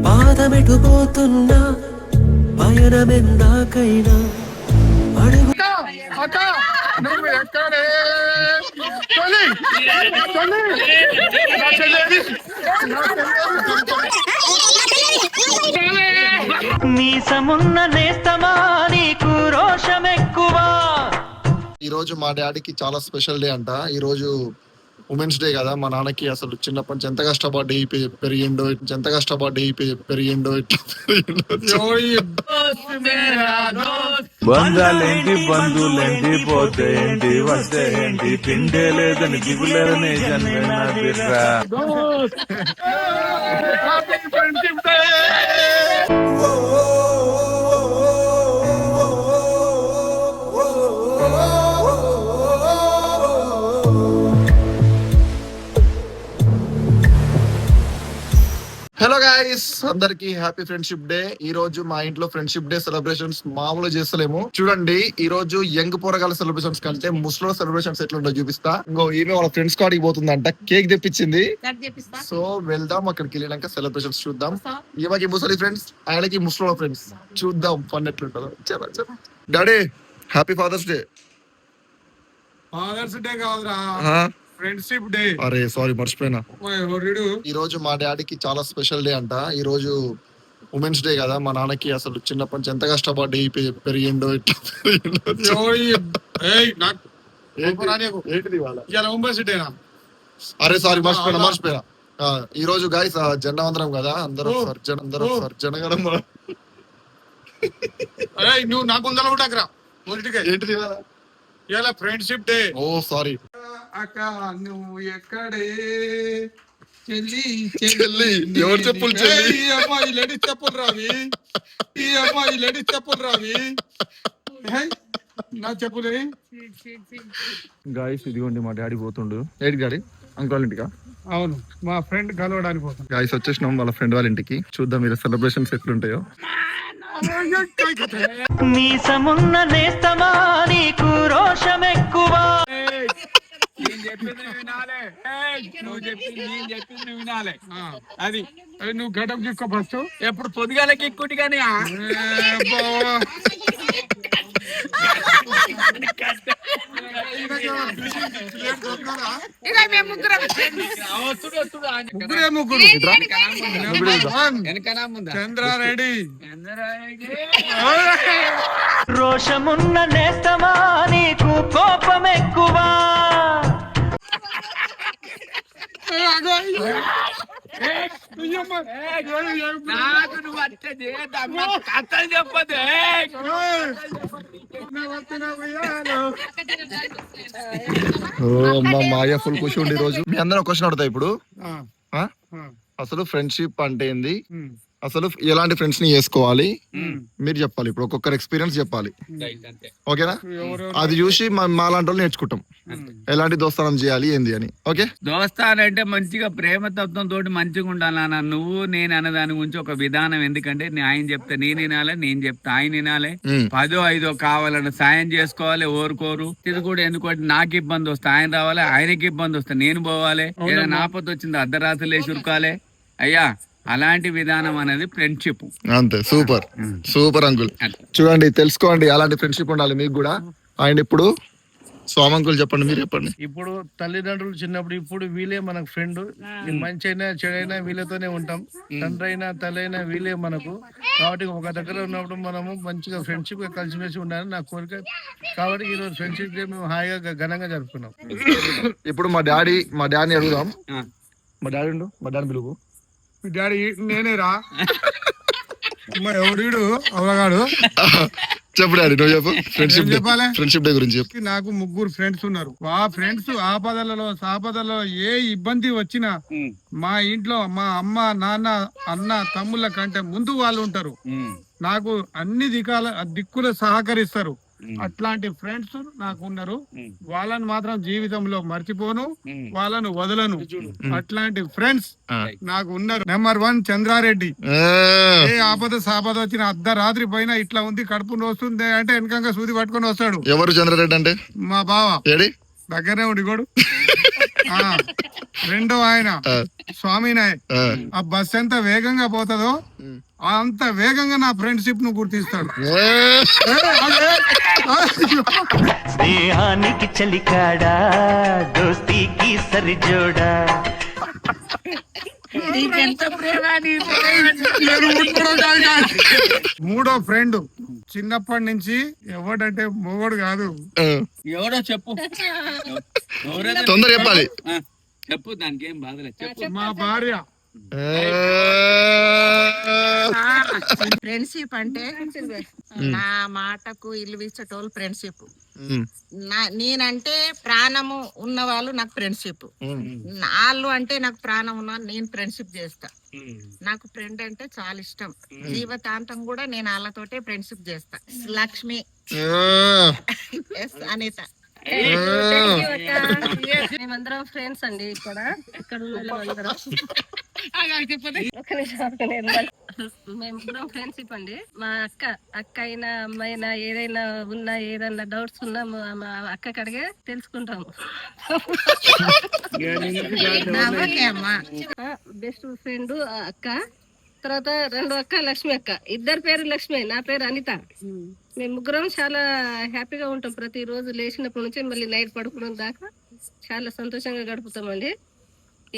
పాదమెటు పోతున్నా పయనమెందాకైనా అడుగు నువ్వు ఎక్కడే తొలి మీసమున్న నేస్తమా నీకు రోషమెక్కువ. ఈ రోజు మా డాడీకి చాలా స్పెషల్ డే అంట. ఈ రోజు ఉమెన్స్ డే కదా. మా నాన్నకి అసలు చిన్నప్పటి నుంచి ఎంత కష్టపడి పెరిగిండో బంధాలేంటి బంధువులేంటి పోతే ఏంటి వస్తే ఏంటి తిండే లేదని దిగులేదని జన్మేనా బిర్రా. హలో గైస్, అందరికి హ్యాపీ ఫ్రెండ్షిప్ డే. ఈ రోజు మా ఇంట్లో ఫ్రెండ్షిప్ డే సెలబ్రేషన్స్ మామూలు చేస్తలేము. చూడండి, ఈ రోజు యంగ్ పోరగాల సెలబ్రేషన్స్ కంటే ముస్లిం సెలబ్రేషన్స్ ఎట్లుంటో చూపిస్తా. ఇంకో ఈమె వాళ్ళ ఫ్రెండ్స్ కాడికి పోతుందంట, కేక్ తెప్పించింది. సో వెళ్దాం, అక్కడికి వెళ్ళినాక సెలబ్రేషన్స్ చూద్దాం. ఈమెకి ముసలి ఫ్రెండ్స్, ఆయనకి ముస్లిం ఫ్రెండ్స్. చూద్దాం పని ఎట్లుంటుందో. చలో daddy, happy Father's Day. Father's Day కాదురా, ఫ్రెండ్షిప్ డే. అరే సారీ, మర్చిపోయినా. ఈ రోజు మా డాడీకి చాలా స్పెషల్ డే అంట. ఈ రోజు ఉమెన్స్ డే కదా. మా నాన్నకి అసలు చిన్నప్పటి నుంచి ఎంత కష్టపడి పెరిగిండో అరే సారీ, మర్చిపోయినా. ఈ రోజు గాయస్ జెండా వందనం కదా. అందరూ జనగణం. నువ్వు నాకు ఏంటిది ఇలా ఫ్రెండ్షిప్ డే. ఓ సారీ అక్క, నువ్వు ఎక్కడే చెల్లి ఎవరు చెప్పులు చెల్లి? ఈ అమ్మాయి లేడీస్ చెప్పులు రావి నా చెప్పులే. గాయస్ ఇదిగోండి, మా డాడీ పోతుండు. ఏంటి డాడీ? అంకుల్ ఇంటికా? అవును, మా ఫ్రెండ్ కలవడానికి పోతాం. గాయస్ వచ్చేసినాం వాళ్ళ ఫ్రెండ్ వాళ్ళ ఇంటికి. చూద్దాం మీరు సెలబ్రేషన్స్ ఎట్లుంటాయో. మీసమున్న నేస్తమా నీకు రోషమెక్కువ. వినాలే అది. నువ్వు గడప గిక్కో ఫస్ట్. ఎప్పుడు పొద్దుగాలకి ఎక్కుటి కానీ ముగ్గురు చంద్రారెడ్డి. రోషమున్న నేస్తమా నీకు కోపమెక్కువ. నాకు నువ్వు అట్టే కథలు చెప్పదు. మాయ ఫుల్ ఖుషి ఉండి రోజు. మీ అందరూ క్వశ్చన్ అడుగుతా ఇప్పుడు. అసలు ఫ్రెండ్షిప్ అంటే ఏంది, అసలు ఎలాంటి ఫ్రెండ్స్ ని చేసుకోవాలి మీరు చెప్పాలి. ఇప్పుడు ఒక్కొక్కరు ఎక్స్పీరియన్స్ చెప్పాలి, ఓకేనా? అది చూసి మాలాంటి వాళ్ళు నేర్చుకుంటాం ఎలాంటి దోస్తానం చేయాలి ఏంది అని. ఓకే, దోస్తానంటే మంచిగా ప్రేమతత్వం తోటి మంచిగా ఉండాలన్న. నువ్వు నేను అనే దాని గురించి ఒక విధానం. ఎందుకంటే ఆయన చెప్తే నేను వినాలి, నేను చెప్తే ఆయన వినాలి. 10 5 కావాలన్న సాయం చేసుకోవాలి. ఓరుకోరు ఇది కూడా. ఎందుకంటే నాకు ఇబ్బంది వస్తే ఆయన రావాలి, ఆయనకి ఇబ్బంది వస్తే నేను పోవాలి. ఏదైనా ఆపద వచ్చింది అర్ధరాత్రి లేచి ఉరకాలి. అయ్యా, అలాంటి విధానం అనేది ఫ్రెండ్షిప్. అంతే. Super super uncle. చూడండి, తెలుసుకోండి అలాంటి ఫ్రెండ్షిప్ ఉండాలి మీకు కూడా. అండ్ ఇప్పుడు స్వామి అంకుల్ చెప్పండి, మీరు చెప్పండి. ఇప్పుడు తల్లిదండ్రులు చిన్నప్పుడు, ఇప్పుడు వీళ్ళే మనకు ఫ్రెండ్. మంచి అయినా చెడైనా వీళ్ళతోనే ఉంటాం. తండ్రి అయినా తల్లి అయినా వీళ్ళే మనకు. కాబట్టి ఒక దగ్గర ఉన్నప్పుడు మనము మంచిగా ఫ్రెండ్షిప్ గా కలిసిమెలిసి ఉండాలని నా కోరిక. కాబట్టి ఈ రోజు ఫ్రెండ్షిప్ డే మేము హాయిగా ఘనంగా జరుపుకున్నాం. ఇప్పుడు మా డాడీని అడుగుదాం. మా డాడీ పిలుపు. డాడీ నేనే రా. ఎవడు అవగాడు. చెప్పు డాడీ, నువ్వు చెప్పు. ఫ్రెండ్షిప్ డే గురించి చెప్పు. నాకు 3 ఫ్రెండ్స్ ఉన్నారు. ఆ ఫ్రెండ్స్ ఆపదలలో సాపదలలో ఏ ఇబ్బంది వచ్చినా మా ఇంట్లో మా అమ్మ నాన్న అన్న తమ్ముళ్ళ కంటే ముందు వాళ్ళు ఉంటారు. నాకు అన్ని దిక్కులు సహకరిస్తారు. అట్లాంటి ఫ్రెండ్స్ నాకు ఉన్నారు. వాళ్ళని మాత్రం జీవితంలో మర్చిపోను, వాళ్ళను వదలను. అట్లాంటి ఫ్రెండ్స్ నాకు ఉన్నారు. నెంబర్ 1 చంద్రారెడ్డి. ఏ ఆపద సాపద వచ్చిన అర్ధరాత్రి పైన ఇట్లా ఉంది, కడుపు నొస్తుంది అంటే వెనకంగా సూది పట్టుకొని వస్తాడు. ఎవరు చంద్రారెడ్డి అంటే? మా బావ. దగ్గరనే ఉండి కూడా రెండో ఆయన ఆ, స్వామి నాయక్. ఆ. ఆ బస్ ఎంత వేగంగా పోతుందో అంత వేగంగా నా ఫ్రెండ్షిప్ ను గుర్తిస్తాడు. స్నేహానికి చలికాడా దోస్తీకి సరిజోడా. మూడో ఫ్రెండ్ చిన్నప్పటి నుంచి ఎవడంటే మొగోడు కాదు. ఆ. ఎవరో చెప్పు. ఎవరైనా తొందర చెప్పాలి. ఆ, చెప్పు, దానికి ఏం బాధలేదు, చెప్పు. మా భార్య. ఫ్రెండ్షిప్ అంటే నా మాటకు ఇల్లువిచ్చేటోళ్ళు ఫ్రెండ్షిప్. నేనంటే ప్రాణము ఉన్న వాళ్ళు నాకు ఫ్రెండ్షిప్. వాళ్ళు అంటే నాకు ప్రాణం ఉన్న నేను ఫ్రెండ్షిప్ చేస్తా. నాకు ఫ్రెండ్ అంటే చాలా ఇష్టం. జీవితాంతం కూడా నేను వాళ్ళతోటే ఫ్రెండ్షిప్ చేస్తా. లక్ష్మి, ఎస్ అనిత. మేమందరం ఫ్రెండ్స్ అండి. ఇక్కడ ఉన్న మేమిద్దరం ఫ్రెండ్షిప్ అండి. మా అక్క అయినా అమ్మాయినా ఏదైనా ఉన్నా ఏదైనా డౌట్స్ ఉన్నా మా అక్కకి అడిగే తెలుసుకుంటాము. బెస్ట్ ఫ్రెండ్ అక్క, తర్వాత రెండో అక్క లక్ష్మి అక్క. ఇద్దరు పేరు లక్ష్మి, నా పేరు అనిత. మేము ముగ్గురం చాలా హ్యాపీగా ఉంటాం. ప్రతిరోజు లేచినప్పటి నుంచి మళ్ళీ నైట్ పడుకోవడం దాకా చాలా సంతోషంగా గడుపుతామండి.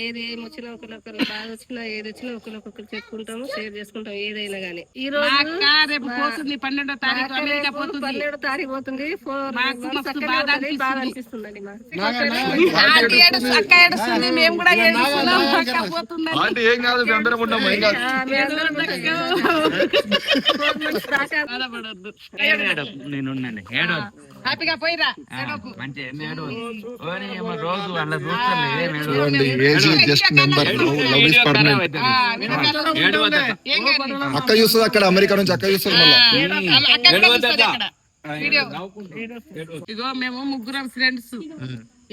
ఏది ఏమొచ్చినా ఒకరికొకరు, బాగా వచ్చినా ఏది వచ్చినా ఒకరికొకరు చెప్పుకుంటాము, షేర్ చేసుకుంటాం ఏదైనా గానీ. ఈ రోజు 12వ తారీఖు పోతుంది. బాగా అనిపిస్తుందండి మేము కూడా ఆంటీ ఏం కాదు, మేము అందరం ఉన్నాం, ఏం కాదు. నేనున్నాను. హ్యాపీగా పోయిరా. రోజు అలా చూస్తాను. చూడండి, age just number, love is permanent. అక్క చూస్తుంది అక్కడ, అమెరికా నుంచి అక్క చూస్తుంది మళ్ళీ. ఇగో మేము ముగ్గురం ఫ్రెండ్స్.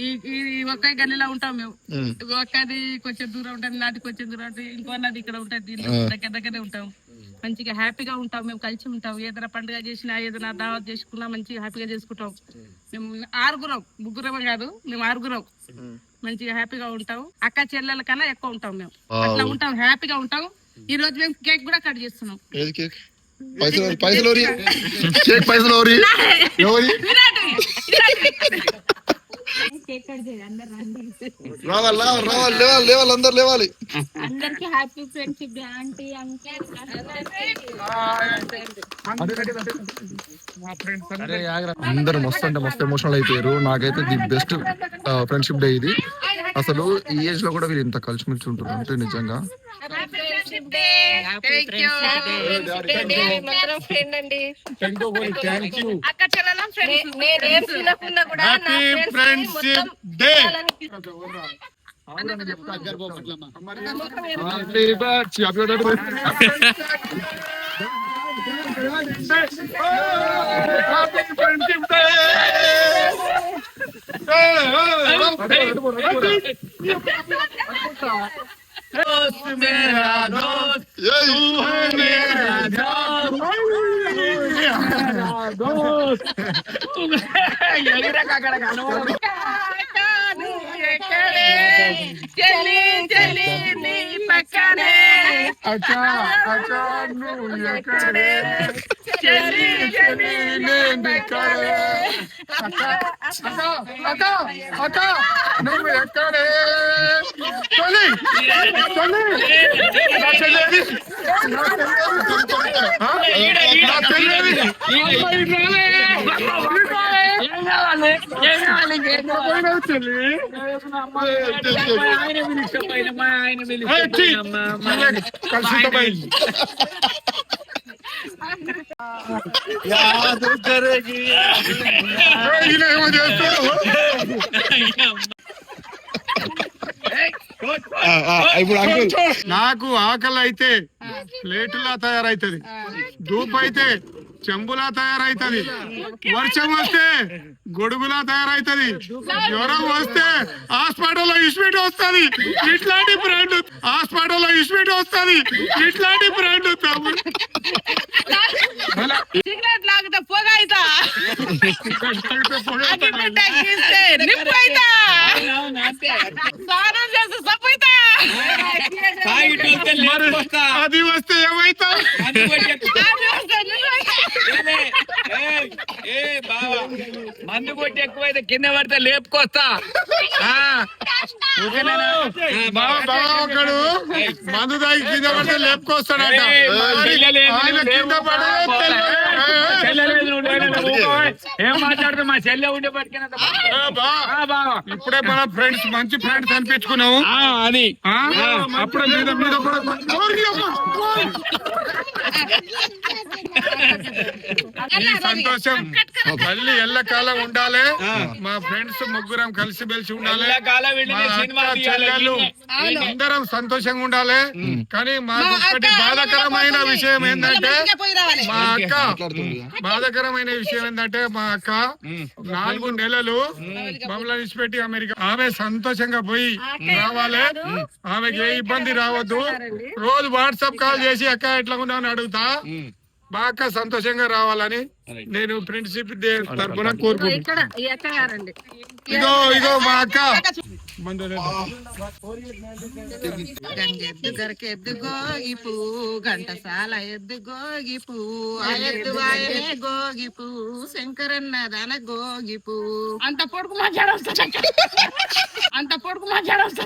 ఈ ఒక్క గల్లీలో ఉంటాం మేము. ఒక్కది కొంచెం దూరం ఉంటుంది, నాది కొంచెం దూరం ఉంటుంది, ఇంకో నది ఇక్కడ ఉంటుంది. దగ్గర దగ్గరే ఉంటాం. మంచిగా హ్యాపీగా ఉంటాం. మేము కలిసి ఉంటాం. ఏదైనా పండుగ చేసినా ఏదైనా దావత్ చేసుకున్నా మంచిగా హ్యాపీగా చేసుకుంటాం. మేము ఆరుగురం, ముగ్గురం కాదు, మేము ఆరుగురం. మంచిగా హ్యాపీగా ఉంటాం. అక్క చెల్లెల కన్నా ఎక్కువ ఉంటాం మేము. అట్లా ఉంటాం, హ్యాపీగా ఉంటాం. ఈ రోజు మేము కేక్ కూడా కట్ చేస్తున్నాం. పైసలు లేవాలి, అందరు లేవాలి. అందరికి happy friendship day aunty, uncle. అందరు మస్తు అంటే మస్తు ఎమోషనల్ అయిపోయారు. నాకైతే ది బెస్ట్ ఫ్రెండ్షిప్ డే ఇది. అసలు ఈ ఏజ్ లో కూడా వీళ్ళు ఇంత కలిసిమెలిసి ఉంటారు అంటే నిజంగా. చెల్లి చెల్లి నీ పక్కనే, చెల్లి చెల్లి నువ్వు ఎక్కడే నాకు ఆకలి అయితే ప్లేటులా తయారైతది, ధూప్ అయితే చెంబులా తయారైతది, వర్షం వస్తే గొడుగులా తయారైతది, జ్వరం వస్తే హాస్పిటల్లో ఇస్పీట్ వస్తుంది. ఇట్లాంటి బ్రాండ్ హాస్పిటల్లో ఇస్పీట్ వస్తుంది. ఇట్లాంటి బ్రాండ్ సిగరెట్ లాగితే పొగ అవుతా, నిప్పు అవుతా. స్నానం చేసి సపోయితా తాగిటోస్తే లేపుకొస్తా. అది వస్తే ఏమైతావు? మందు కొట్టి బావా మందు కొట్టి ఎక్కువైతే కింద పడితే లేపుకొస్తా. ఓకేనా? బావ ఒకడు మందు తాగి కింద పడితే లేపుకొస్తాడంట. ఆయన కింద పడలేదు. ఏం మాట్లాడుతూ మా చెల్లె ఉండే పట్టుకున్నా ఇప్పుడే మన ఫ్రెండ్స్ మంచి ఫ్రెండ్స్ అనిపించుకున్నావు. అది అప్పుడే మీద మీద ఈ సంతోషం మళ్ళీ ఎల్లకాలం ఉండాలి. మా ఫ్రెండ్స్ ముగ్గురం కలిసి మెలిసి ఉండాలి. మా అక్క చెల్లెళ్ళు అందరం సంతోషంగా ఉండాలి. కానీ మాకు ఒకటి బాధాకరమైన విషయం ఏంటంటే మా అక్క 4 నెలలు మమ్మల్ని విడిచిపెట్టి అమెరికా. ఆమె సంతోషంగా పోయి రావాలి. ఆమెకి ఏ ఇబ్బంది రావద్దు. రోజు వాట్సాప్ కాల్ చేసి అక్క ఎట్లా ఉన్నావు అని అడుగుతా. బాగా సంతోషంగా రావాలని నేను ఫ్రెండ్షిప్ తరఫున కోరుకుంటున్నాను. ఇగో మా అక్క గంగెద్దు గోగి పూ ఘంటసాల ఎద్దు గోగి పూ ఆ ఎద్దు వాయనే గోగి పూ శంకరన్న దాన గోగి పూ అంత పొడుకు మాట్లాడొస్తా అంత పొడుకు మాట్లాడొస్తా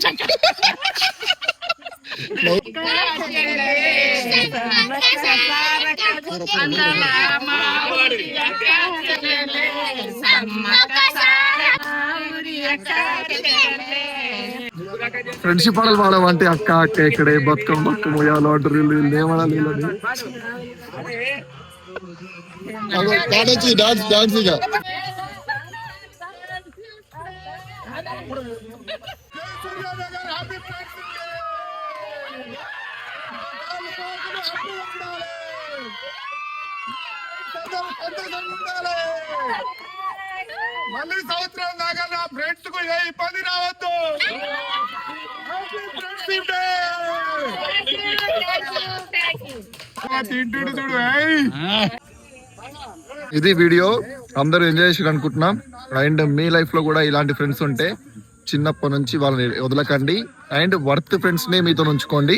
ఫ్రెండ్షిప్ పాటలు పాడమంటే అక్క అక్క ఇక్కడే బతుకమ్మ బతుకమ్మ ఉయ్యాలో అంటారు. వీళ్ళు ఏమనాలి? డాన్స్ డాన్స్ ఇక మళ్ళీ సంవత్సరం దాకా నా ఫ్రెండ్స్ కు ఏ ఇబ్బంది రావద్దు. తింటుడు చూడు. ఇది వీడియో అందరూ ఎంజాయ్ చేసి అనుకుంటున్నాం. అండ్ మీ లైఫ్ లో కూడా ఇలాంటి ఫ్రెండ్స్ ఉంటే చిన్నప్పటి నుంచి వాళ్ళని వదలకండి. అండ్ వర్త్ ఫ్రెండ్స్ ని మీతో ఉంచుకోండి.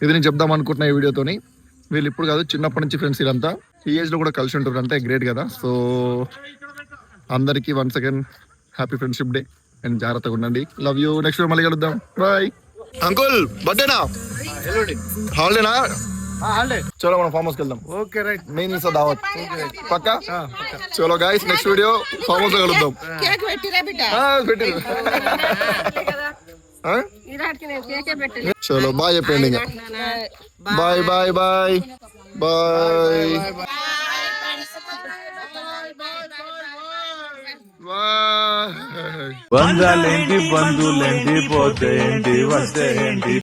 ఇది నేను చెప్దాం అనుకుంటున్నా ఈ వీడియోతోని. వీళ్ళు ఇప్పుడు కాదు, చిన్నప్పటి నుంచి ఫ్రెండ్స్ ఇదంతా ఈ ఏజ్ లో కూడా కలిసి ఉంటారు అంటే గ్రేట్ కదా. సో అందరికి once again happy friendship day and జాగ్రత్తగా ఉండండి. Love you. నెక్స్ట్ వీడియో మళ్ళీ కలుద్దాం. బాయ్. అంకుల్ బర్త్డేనా? హాలిడేనా? చలో మనం ఫామ్ హౌస్ కి వెళ్దాం. Okay right. మెయిన్ దావత్ పక్కా. చలో guys next video farm house లో కలుద్దాం. కేక్ పెట్టిరా బిడ్డ పెట్టిరు. చలో బాయ్ చెప్పండి. ఇంకా bye bye bye bye bye. బంధాలేంటి బంధువులేంటి పోతేంటి వస్తేంటి